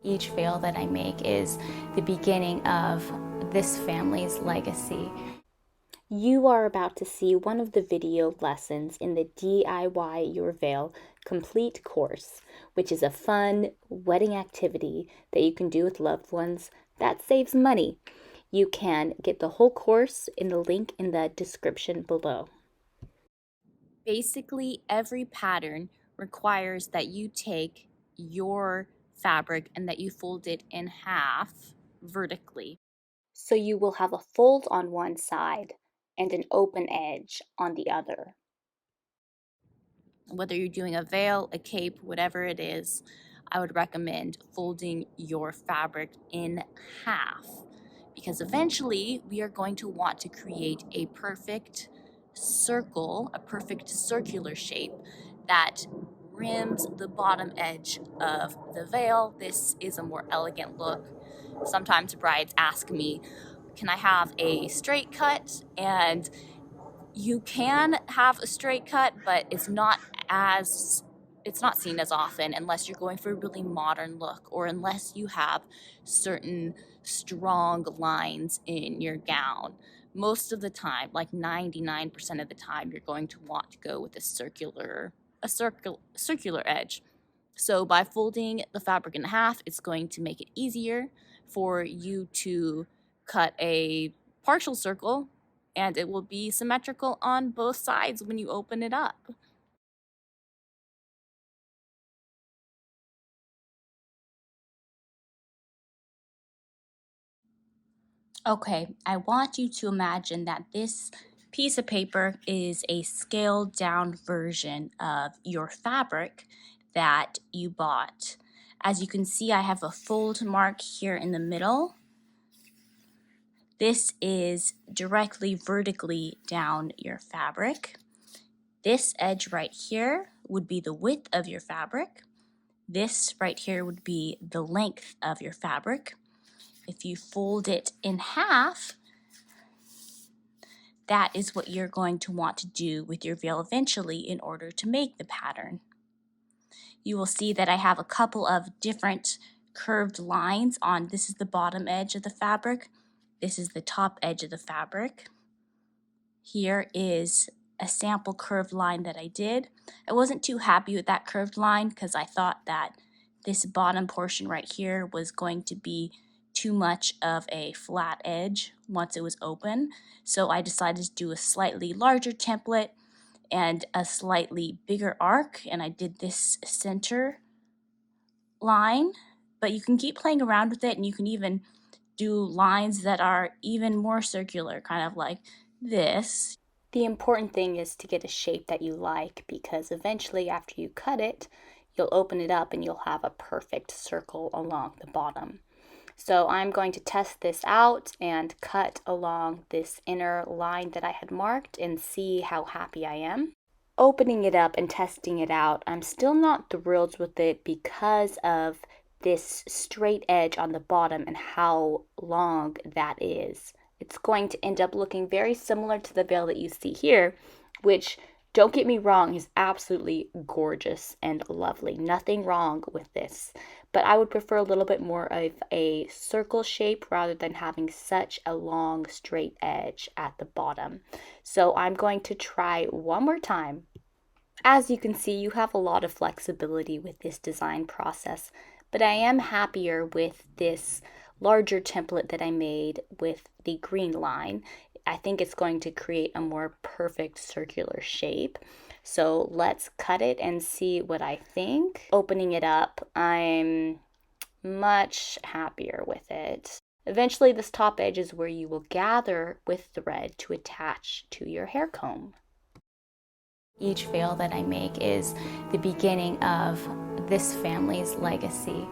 Each veil that I make is the beginning of this family's legacy. You are about to see one of the video lessons in the DIY Your Veil Complete course, which is a fun wedding activity that you can do with loved ones that saves money. You can get the whole course in the link in the description below. Basically, every pattern requires that you take your fabric and that you fold it in half vertically. So you will have a fold on one side and an open edge on the other. Whether you're doing a veil, a cape, whatever it is, I would recommend folding your fabric in half, because eventually we are going to want to create a perfect circle, a perfect circular shape that rims the bottom edge of the veil. This is a more elegant look. Sometimes brides ask me, can I have a straight cut? And you can have a straight cut, but it's not seen as often unless you're going for a really modern look, or unless you have certain strong lines in your gown. Most of the time, like 99% of the time, you're going to want to go with a circular edge. So by folding the fabric in half, it's going to make it easier for you to cut a partial circle, and it will be symmetrical on both sides when you open it up. Okay, I want you to imagine that this piece of paper is a scaled down version of your fabric that you bought. As you can see, I have a fold mark here in the middle. This is directly vertically down your fabric. This edge right here would be the width of your fabric. This right here would be the length of your fabric. If you fold it in half, that is what you're going to want to do with your veil eventually in order to make the pattern. You will see that I have a couple of different curved lines on. This is the bottom edge of the fabric. This is the top edge of the fabric. Here is a sample curved line that I did. I wasn't too happy with that curved line because I thought that this bottom portion right here was going to be too much of a flat edge once it was open. So I decided to do a slightly larger template and a slightly bigger arc, and I did this center line, but you can keep playing around with it, and you can even do lines that are even more circular, kind of like this. The important thing is to get a shape that you like, because eventually after you cut it, you'll open it up and you'll have a perfect circle along the bottom. So I'm going to test this out and cut along this inner line that I had marked and see how happy I am. Opening it up and testing it out, I'm still not thrilled with it because of this straight edge on the bottom and how long that is. It's going to end up looking very similar to the veil that you see here, which, don't get me wrong, is absolutely gorgeous and lovely. Nothing wrong with this. But I would prefer a little bit more of a circle shape rather than having such a long straight edge at the bottom. So I'm going to try one more time. As you can see, you have a lot of flexibility with this design process, but I am happier with this larger template that I made with the green line. I think it's going to create a more perfect circular shape. So let's cut it and see what I think. Opening it up, I'm much happier with it. Eventually, this top edge is where you will gather with thread to attach to your hair comb. Each veil that I make is the beginning of this family's legacy.